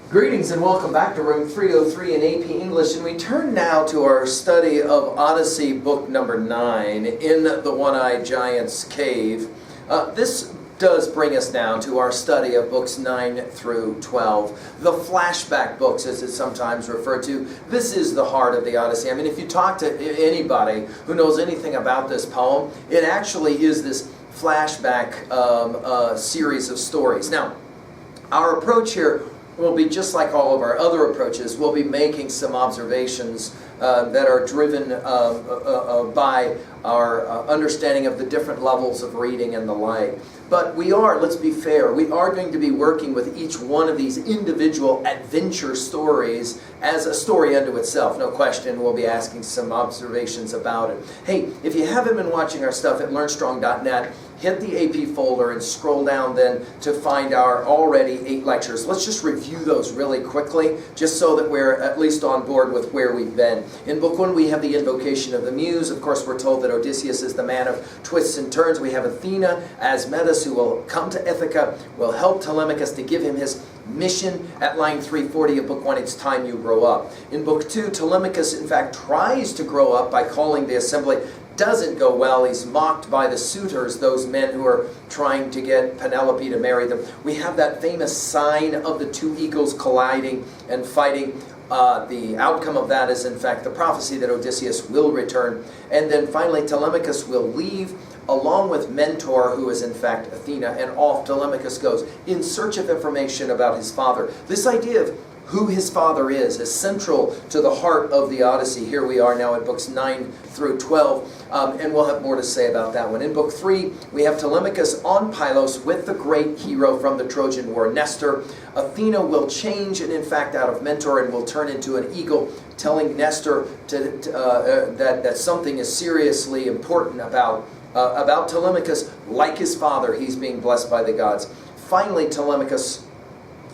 Greetings and welcome back to room 303 in AP English, and we turn now to our study of Odyssey, book number 9, in the One-Eyed Giant's Cave. This does bring us down to our study of books 9 through 12, the flashback books as it's sometimes referred to. This is the heart of the Odyssey. I mean, if you talk to anybody who knows anything about this poem, it actually is this flashback series of stories. Now, our approach here will be just like all of our other approaches. We'll be making some observations that are driven by our understanding of the different levels of reading and the like. But we are, let's be fair, we are going to be working with each one of these individual adventure stories as a story unto itself. No question, we'll be asking some observations about it. Hey, if you haven't been watching our stuff at learnstrong.net, hit the AP folder and scroll down then to find our already 8 lectures. Let's just review those really quickly, just so that we're at least on board with where we've been. In Book 1, we have the invocation of the Muse. Of course, we're told that Odysseus is the man of twists and turns. We have Athena as Metis, who will come to Ithaca, will help Telemachus to give him his mission. At line 340 of Book 1, it's time you grow up. In Book 2, Telemachus, in fact, tries to grow up by calling the assembly. Doesn't go well. He's mocked by the suitors, those men who are trying to get Penelope to marry them. We have that famous sign of the 2 eagles colliding and fighting. The outcome of that is, in fact, the prophecy that Odysseus will return. And then finally, Telemachus will leave along with Mentor, who is in fact Athena, and off Telemachus goes in search of information about his father. This idea of who his father is central to the heart of the Odyssey. Here we are now at books 9 through 12, and we'll have more to say about that one. In Book 3, we have Telemachus on Pylos with the great hero from the Trojan War, Nestor. Athena will change, and in fact, out of Mentor, and will turn into an eagle, telling Nestor that something is seriously important about Telemachus. Like his father, he's being blessed by the gods. Finally, Telemachus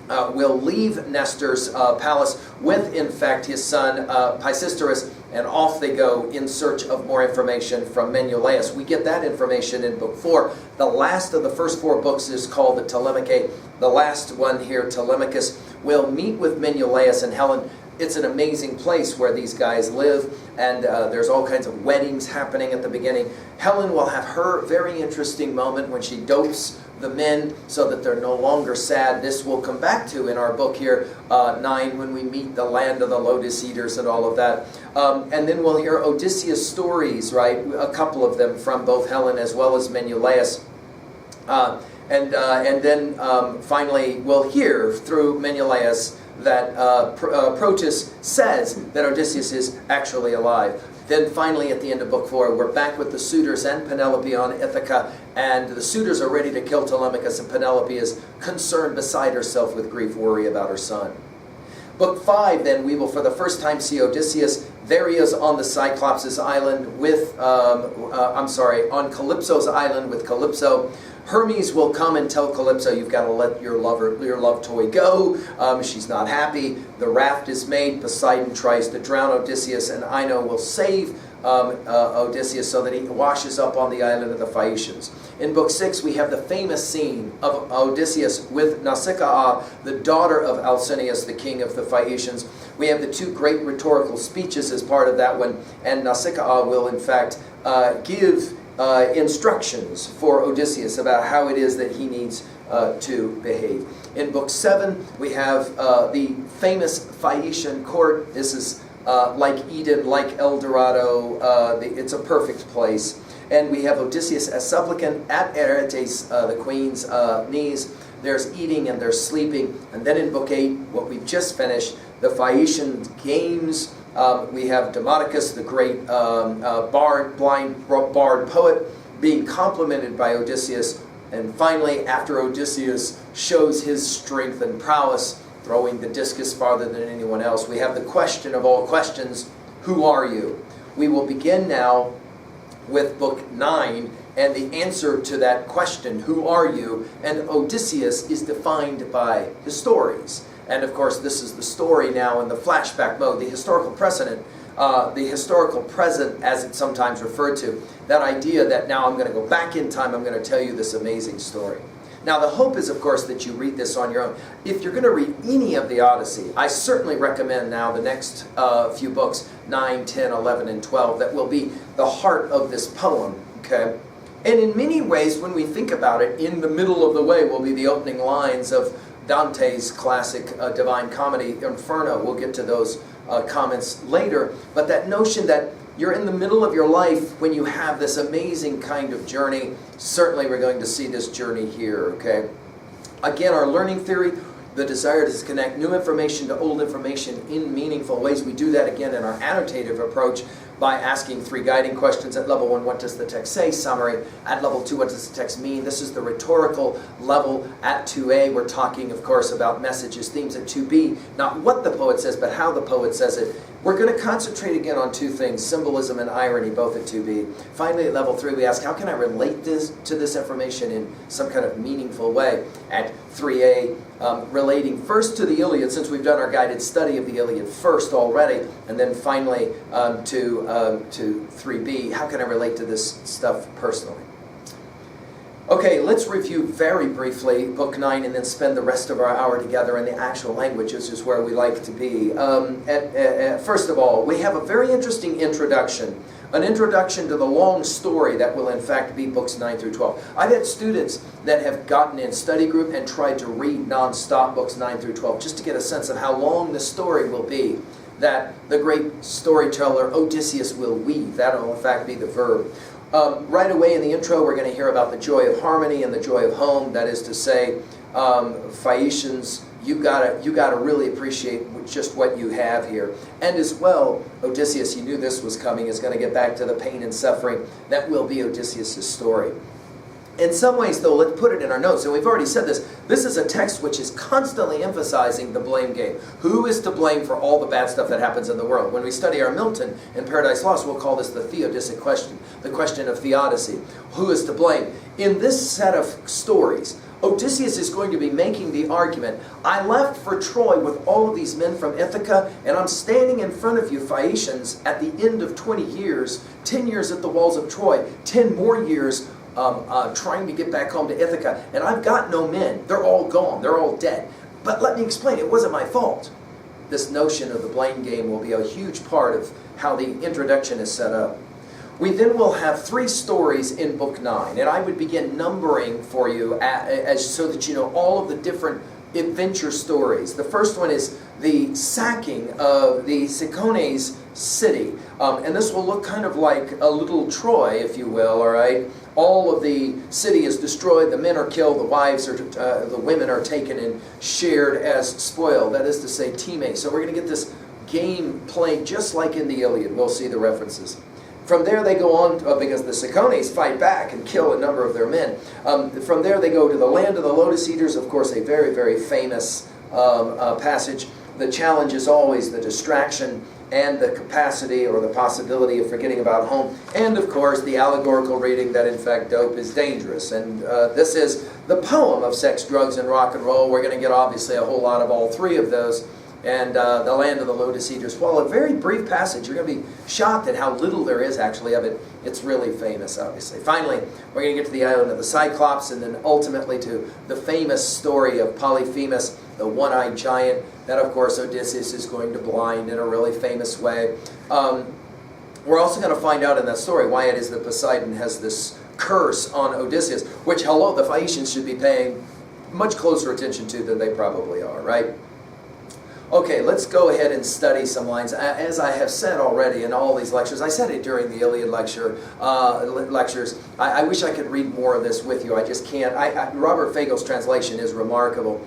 will leave Nestor's palace with, in fact, his son Pisistratus, and off they go in search of more information from Menelaus. We get that information in Book 4. The last of the first 4 books is called the Telemachus. The last one here, Telemachus, will meet with Menelaus and Helen. It's an amazing place where these guys live, and there's all kinds of weddings happening at the beginning. Helen will have her very interesting moment when she dopes the men so that they're no longer sad. This we'll come back to in our book here, 9, when we meet the land of the lotus eaters and all of that. And then we'll hear Odysseus stories, right? A couple of them from both Helen as well as Menelaus. And then finally we'll hear through Menelaus that Proteus says that Odysseus is actually alive. Then finally at the end of Book 4, we're back with the suitors and Penelope on Ithaca, and the suitors are ready to kill Telemachus, and Penelope is concerned beside herself with grief, worry about her son. Book 5, then, we will for the first time see Odysseus. There he is on the Cyclops' island with, on Calypso's island with Calypso. Hermes will come and tell Calypso, you've got to let your love toy go. She's not happy. The raft is made. Poseidon tries to drown Odysseus, and Ino will save Odysseus so that he washes up on the island of the Phaeacians. In Book 6, we have the famous scene of Odysseus with Nausicaa, the daughter of Alcinous, the king of the Phaeacians. We have the 2 great rhetorical speeches as part of that one, and Nausicaa will, in fact, give instructions for Odysseus about how it is that he needs to behave. In Book 7, we have the famous Phaeacian court. This is like Eden, like El Dorado. It's a perfect place. And we have Odysseus as supplicant at Aretes, the queen's knees. There's eating and there's sleeping. And then in Book 8, what we've just finished, the Phaeacian games. We have Demodocus, the great blind bard poet, being complimented by Odysseus. And finally, after Odysseus shows his strength and prowess, throwing the discus farther than anyone else, we have the question of all questions, who are you? We will begin now with Book 9 and the answer to that question, who are you? And Odysseus is defined by his stories. And of course, this is the story now in the flashback mode, the historical precedent, the historical present, as it's sometimes referred to. That idea that now I'm going to go back in time, I'm going to tell you this amazing story. Now the hope is, of course, that you read this on your own. If you're going to read any of the Odyssey, I certainly recommend now the next few books, 9, 10, 11, and 12, that will be the heart of this poem, okay? And in many ways, when we think about it, in the middle of the way will be the opening lines of Dante's classic Divine Comedy, Inferno. We'll get to those comments later. But that notion that you're in the middle of your life when you have this amazing kind of journey, certainly we're going to see this journey here, okay? Again, our learning theory, the desire to connect new information to old information in meaningful ways. We do that again in our annotative approach by asking 3 guiding questions. At level 1, what does the text say? Summary. At level 2, what does the text mean? This is the rhetorical level. At 2A, we're talking, of course, about messages, themes. At 2B, not what the poet says, but how the poet says it. We're going to concentrate again on 2 things, symbolism and irony, both at 2B. Finally, at level 3, we ask, how can I relate this to this information in some kind of meaningful way? At 3A, relating first to the Iliad, since we've done our guided study of the Iliad first already, and then finally to 3B, how can I relate to this stuff personally? Okay, let's review very briefly Book 9 and then spend the rest of our hour together in the actual language, which is where we like to be. First of all, we have a very interesting introduction. An introduction to the long story that will in fact be books 9 through 12. I've had students that have gotten in study group and tried to read non-stop books 9 through 12 just to get a sense of how long the story will be that the great storyteller Odysseus will weave. That will in fact be the verb. Right away in the intro we're going to hear about the joy of harmony and the joy of home. That is to say, Phaeacians, you gotta really appreciate just what you have here. And as well, Odysseus, you knew this was coming, is going to get back to the pain and suffering. That will be Odysseus' story. In some ways, though, let's put it in our notes, and we've already said this, this is a text which is constantly emphasizing the blame game. Who is to blame for all the bad stuff that happens in the world? When we study our Milton in Paradise Lost, we'll call this the theodicic question, the question of theodicy. Who is to blame? In this set of stories, Odysseus is going to be making the argument, I left for Troy with all of these men from Ithaca, and I'm standing in front of you, Phaeacians, at the end of 20 years, 10 years at the walls of Troy, 10 more years trying to get back home to Ithaca, and I've got no men. They're all gone. They're all dead. But let me explain. It wasn't my fault. This notion of the blame game will be a huge part of how the introduction is set up. We then will have 3 stories in Book 9, and I would begin numbering for you so that you know all of the different adventure stories. The first one is the sacking of the Cyclops city, and this will look kind of like a little Troy, if you will, all right? All of the city is destroyed, the men are killed, the women are taken and shared as spoil, that is to say, teammates. So we're going to get this game played just like in the Iliad. We'll see the references. From there they go on, because the Cyclops fight back and kill a number of their men. From there they go to the land of the Lotus Eaters, of course a very, very famous passage. The challenge is always the distraction and the capacity or the possibility of forgetting about home. And of course the allegorical reading that in fact dope is dangerous. And this is the poem of sex, drugs, and rock and roll. We're going to get obviously a whole lot of all 3 of those. And the land of the Lotus Eaters. While a very brief passage, you're going to be shocked at how little there is actually of it. It's really famous, obviously. Finally, we're going to get to the island of the Cyclops, and then ultimately to the famous story of Polyphemus, the one-eyed giant, that of course Odysseus is going to blind in a really famous way. We're also going to find out in that story why it is that Poseidon has this curse on Odysseus, which, hello, the Phaeacians should be paying much closer attention to than they probably are, right? Okay, let's go ahead and study some lines. As I have said already in all these lectures, I said it during the Iliad lectures. I wish I could read more of this with you. I just can't. Robert Fagel's translation is remarkable.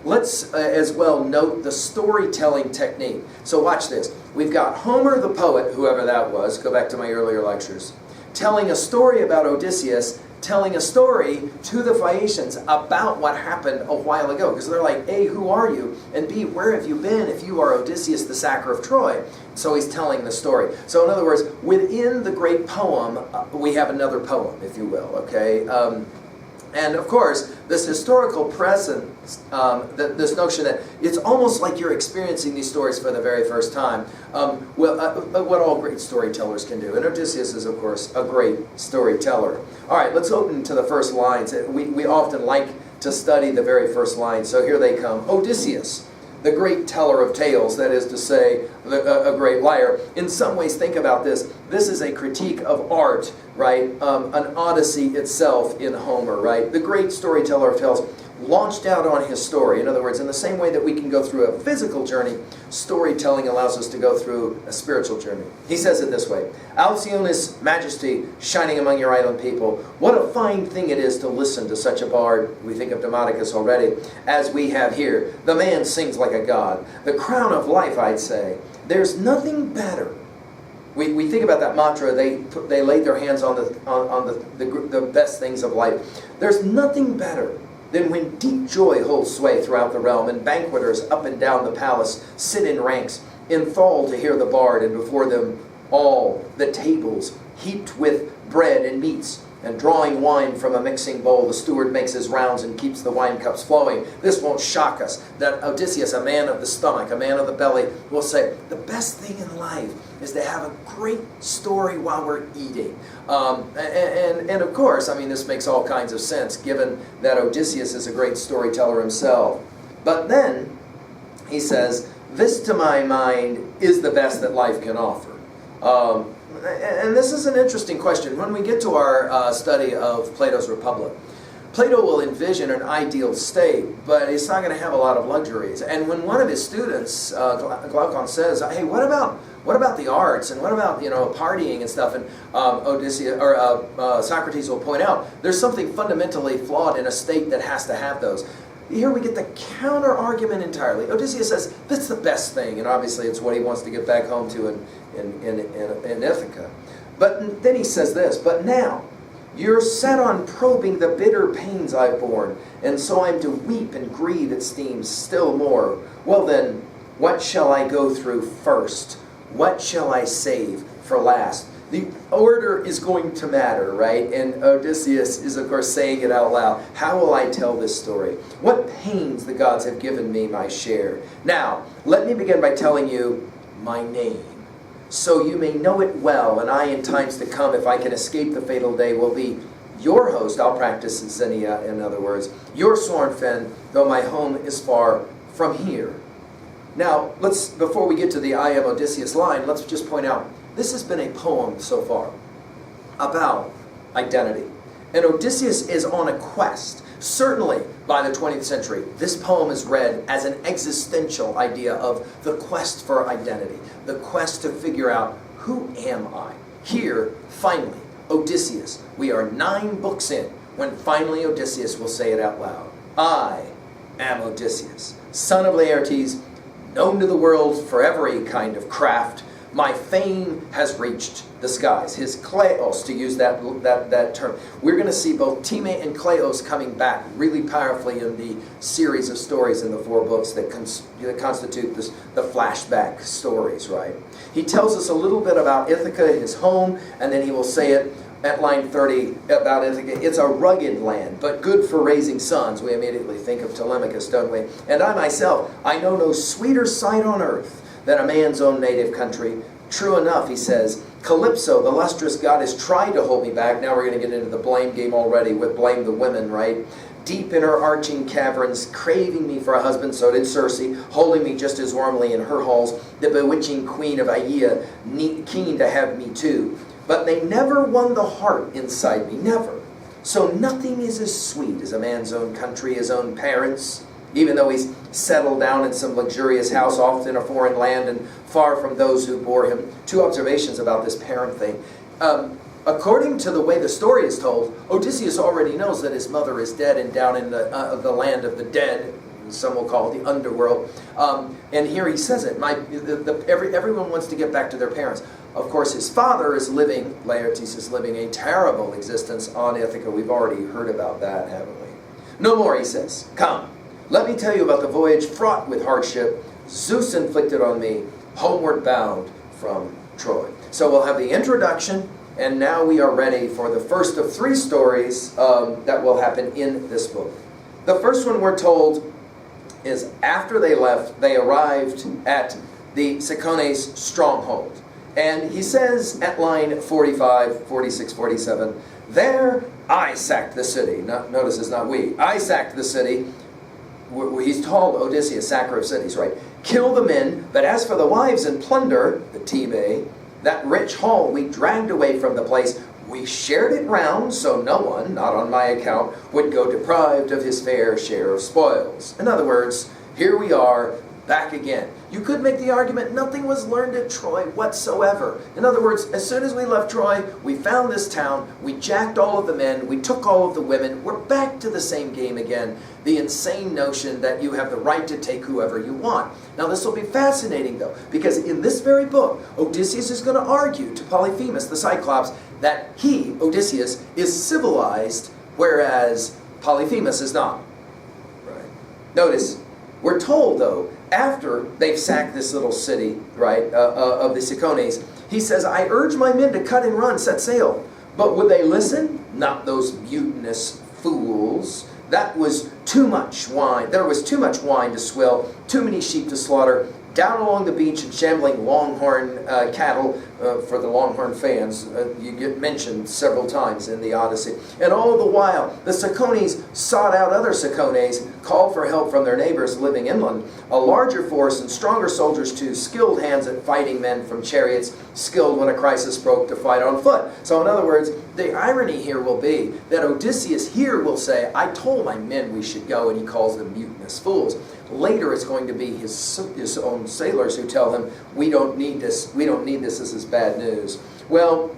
Let's as well note the storytelling technique. So watch this. We've got Homer the poet, whoever that was, go back to my earlier lectures, telling a story about Odysseus, telling a story to the Phaeacians about what happened a while ago. Because they're like, A, who are you? And B, where have you been if you are Odysseus, the sacker of Troy? So he's telling the story. So in other words, within the great poem, we have another poem, if you will, okay? And of course, This historical presence, this notion that it's almost like you're experiencing these stories for the very first time. What all great storytellers can do. And Odysseus is, of course, a great storyteller. All right, let's open to the first lines. We often like to study the very first lines, so here they come. Odysseus, the great teller of tales, that is to say, a great liar. In some ways, think about this. This is a critique of art, right? An Odyssey itself in Homer, right? The great storyteller of tales launched out on his story. In other words, in the same way that we can go through a physical journey, storytelling allows us to go through a spiritual journey. He says it this way: Alcyone's majesty shining among your island people. What a fine thing it is to listen to such a bard. We think of Demodocus already, as we have here. The man sings like a god. The crown of life, I'd say. There's nothing better. We think about that mantra. They laid their hands on the best things of life. There's nothing better than when deep joy holds sway throughout the realm, and banqueters up and down the palace sit in ranks, enthralled to hear the bard, and before them all the tables heaped with bread and meats, and drawing wine from a mixing bowl, the steward makes his rounds and keeps the wine cups flowing. This won't shock us, that Odysseus, a man of the stomach, a man of the belly, will say, the best thing in life is to have a great story while we're eating. And of course, I mean, this makes all kinds of sense, given that Odysseus is a great storyteller himself. But then, he says, this to my mind is the best that life can offer. And this is an interesting question. When we get to our study of Plato's Republic, Plato will envision an ideal state, but he's not going to have a lot of luxuries. And when one of his students, Glaucon, says, "Hey, what about the arts, and what about partying and stuff?" and Socrates will point out, there's something fundamentally flawed in a state that has to have those. Here we get the counter argument entirely. Odysseus says that's the best thing, and obviously it's what he wants to get back home to in Ithaca. But then he says this: but now you're set on probing the bitter pains I've borne, and so I'm to weep and grieve, it seems, still more. Well then, what shall I go through first? What shall I save for last? The order is going to matter, right? And Odysseus is, of course, saying it out loud. How will I tell this story? What pains the gods have given me my share. Now, let me begin by telling you my name, so you may know it well, and I, in times to come, if I can escape the fatal day, will be your host. I'll practice Xenia, in other words. Your sworn friend, though my home is far from here. Now, before we get to the I am Odysseus line, let's just point out, this has been a poem so far about identity. And Odysseus is on a quest. Certainly, by the 20th century, this poem is read as an existential idea of the quest for identity, the quest to figure out, who am I? Here, finally, Odysseus. We are 9 books in, when finally Odysseus will say it out loud. I am Odysseus, son of Laertes, known to the world for every kind of craft. My fame has reached the skies. His kleos, to use that term. We're going to see both time and kleos coming back really powerfully in the series of stories in the 4 books that constitute the flashback stories, right? He tells us a little bit about Ithaca, his home, and then he will say it at line 30 about Ithaca. It's a rugged land, but good for raising sons. We immediately think of Telemachus, don't we? And I myself, I know no sweeter sight on earth than a man's own native country. True enough, he says, Calypso, the lustrous goddess, tried to hold me back. Now we're going to get into the blame game already, with blame the women, right? Deep in her arching caverns, craving me for a husband, so did Circe, holding me just as warmly in her halls, the bewitching queen of Aea, keen to have me too. But they never won the heart inside me, never. So nothing is as sweet as a man's own country, his own parents, even though he's settled down in some luxurious house off in a foreign land and far from those who bore him. 2 observations about this parent thing. According to the way the story is told, Odysseus already knows that his mother is dead and down in the land of the dead. Some will call it the underworld. And here he says it. Everyone wants to get back to their parents. Of course, his father is living, Laertes is living a terrible existence on Ithaca. We've already heard about that, haven't we? No more, he says. Come, let me tell you about the voyage fraught with hardship Zeus inflicted on me, homeward bound from Troy. So we'll have the introduction, and now we are ready for the first of 3 stories that will happen in this book. The first one we're told is after they left, they arrived at the Cicones' stronghold. And he says at line 45, 46, 47, there I sacked the city. Notice it's not we. I sacked the city. He's called Odysseus, sacker of cities, right? Kill the men, but as for the wives and plunder, the Tebe, that rich haul we dragged away from the place, we shared it round, so no one, not on my account, would go deprived of his fair share of spoils. In other words, here we are, back again. You could make the argument nothing was learned at Troy whatsoever. In other words, as soon as we left Troy, we found this town, we jacked all of the men, we took all of the women, we're back to the same game again. The insane notion that you have the right to take whoever you want. Now this will be fascinating though, because in this very book, Odysseus is going to argue to Polyphemus, the Cyclops, that he, Odysseus, is civilized, whereas Polyphemus is not. Right. Notice, we're told though, after they've sacked this little city, right, of the Cicones, he says, I urge my men to cut and run, set sail. But would they listen? Not those mutinous fools. That was too much wine. There was too much wine to swill, too many sheep to slaughter. Down along the beach and shambling longhorn cattle, for the longhorn fans, you get mentioned several times in the Odyssey. And all the while, the Cicones sought out other Cicones, called for help from their neighbors living inland. A larger force and stronger soldiers too, skilled hands at fighting men from chariots, skilled when a crisis broke to fight on foot. So in other words, the irony here will be that Odysseus here will say, I told my men we should go, and he calls them mutinous fools. Later it's going to be his own sailors who tell him, we don't need this, this is bad news. Well,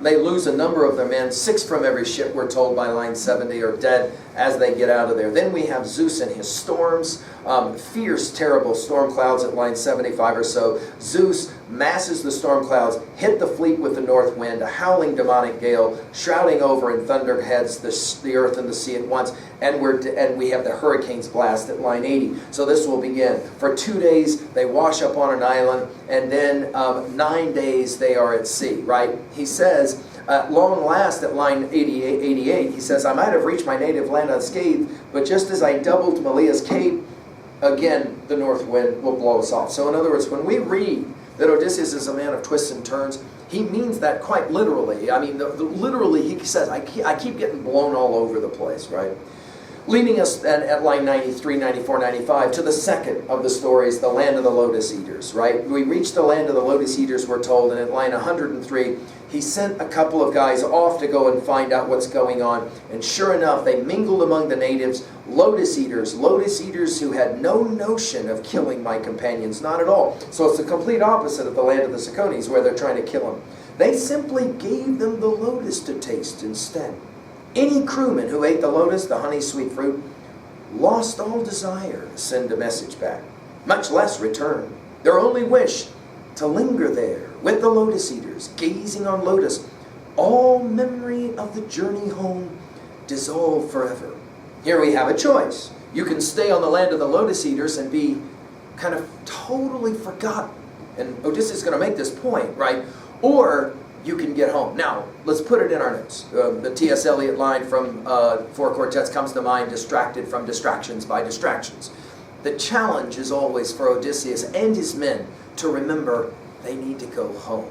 they lose a number of their men, 6 from every ship, we're told by line 70, are dead as they get out of there. Then we have Zeus and his storms, fierce, terrible storm clouds at line 75 or so. Zeus masses the storm clouds, hit the fleet with the north wind, a howling demonic gale, shrouding over and thunder heads the earth and the sea at once, and we have the hurricane's blast at line 80. So this will begin. For 2 days, they wash up on an island, and then 9 days they are at sea, right? He says, at long last, at line 88, he says, I might have reached my native land unscathed, but just as I doubled Malia's cape, again, the north wind will blow us off. So in other words, when we read that Odysseus is a man of twists and turns, he means that quite literally. I mean, literally, he says, I keep getting blown all over the place, right? Leading us at line 93, 94, 95 to the second of the stories, the land of the Lotus Eaters, right? We reach the land of the Lotus Eaters, we're told, and at line 103, he sent a couple of guys off to go and find out what's going on. And sure enough, they mingled among the natives, Lotus Eaters who had no notion of killing my companions, not at all. So it's the complete opposite of the land of the Cicones, where they're trying to kill them. They simply gave them the lotus to taste instead. Any crewman who ate the lotus, the honey-sweet fruit, lost all desire to send a message back, much less return. Their only wish, to linger there with the Lotus Eaters, gazing on lotus. All memory of the journey home dissolved forever. Here we have a choice. You can stay on the land of the Lotus Eaters and be kind of totally forgotten. And Odysseus is going to make this point, right? Or you can get home. Now, let's put it in our notes. The T.S. Eliot line from Four Quartets comes to mind, distracted from distractions by distractions. The challenge is always for Odysseus and his men to remember they need to go home.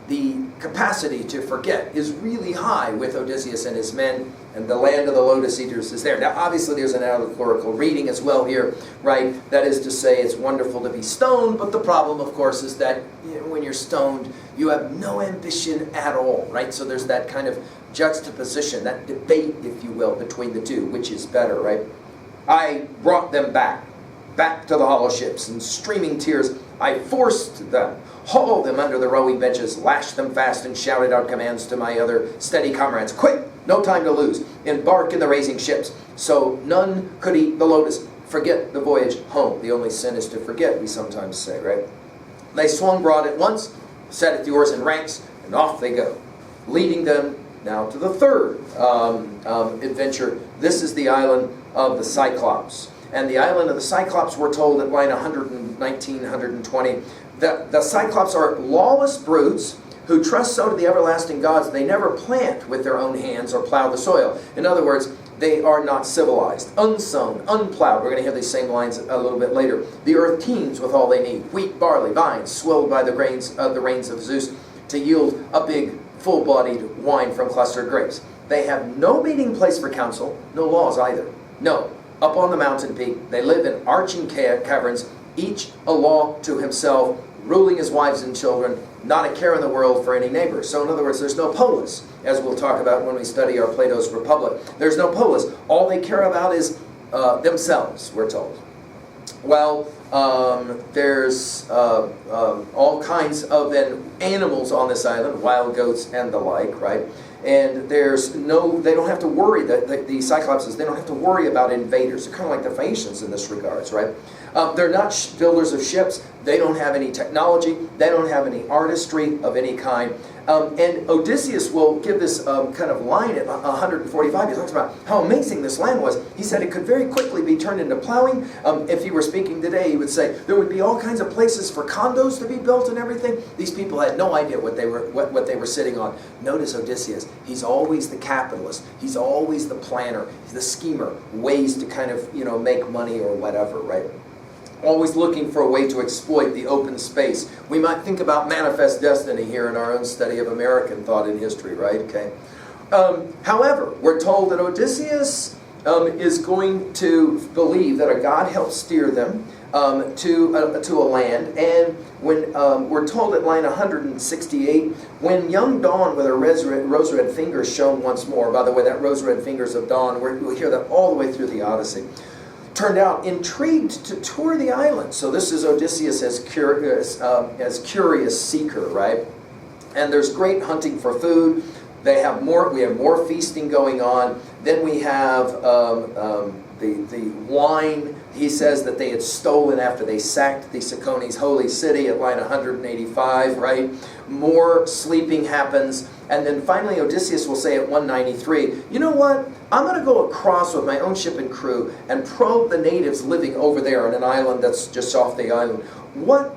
The capacity to forget is really high with Odysseus and his men, and the land of the Lotus Eaters is there. Now, obviously, there's an allegorical reading as well here, right? That is to say, it's wonderful to be stoned, but the problem, of course, is that when you're stoned, you have no ambition at all, right? So there's that kind of juxtaposition, that debate, if you will, between the two, which is better, right? I brought them back to the hollow ships, and streaming tears, I forced them, hauled them under the rowing benches, lashed them fast, and shouted out commands to my other steady comrades. Quick, no time to lose. Embark in the racing ships. So none could eat the lotus. Forget the voyage home. The only sin is to forget, we sometimes say, right? They swung broad at once, set at the oars in ranks, and off they go, leading them now to the third adventure. This is the island of the Cyclops. And the island of the Cyclops, we're told at line 119, 120, that the Cyclops are lawless brutes who trust so to the everlasting gods they never plant with their own hands or plow the soil. In other words, They are not civilized, unsown, unplowed. We're going to hear these same lines a little bit later. The earth teems with all they need: wheat, barley, vines, swilled by the rains of Zeus to yield a big, full-bodied wine from clustered grapes. They have no meeting place for counsel, no laws either. No, up on the mountain peak, they live in arching caverns, each a law to himself, ruling his wives and children, not a care in the world for any neighbor. So in other words, there's no polis, as we'll talk about when we study our Plato's Republic. There's no polis. All they care about is themselves, we're told. Well, there's all kinds of animals on this island, wild goats and the like, right? And there's no, they don't have to worry, the Cyclopses, they don't have to worry about invaders. They're kind of like the Phaeacians in this regards, right? They're not builders of ships. They don't have any technology. They don't have any artistry of any kind. And Odysseus will give this kind of line at 145. He talks about how amazing this land was. He said it could very quickly be turned into plowing. If he were speaking today, he would say there would be all kinds of places for condos to be built and everything. These people had no idea what they were sitting on. Notice Odysseus. He's always the capitalist. He's always the planner. He's the schemer. Ways to kind of, make money or whatever, right? Always looking for a way to exploit the open space. We might think about manifest destiny here in our own study of American thought and history, right? Okay. However, we're told that Odysseus is going to believe that a god helped steer them to a land, and when we're told at line 168, when young dawn with her rose-red fingers shone once more. By the way, that rose-red fingers of dawn, we'll hear that all the way through the Odyssey. Turned out intrigued to tour the island. So this is Odysseus as curious seeker, right? And there's great hunting for food. We have more feasting going on. Then we have the wine. He says that they had stolen after they sacked the Ciconi's holy city at line 185, right? More sleeping happens. And then finally Odysseus will say at 193, you know what? I'm going to go across with my own ship and crew and probe the natives living over there on an island that's just off the island. What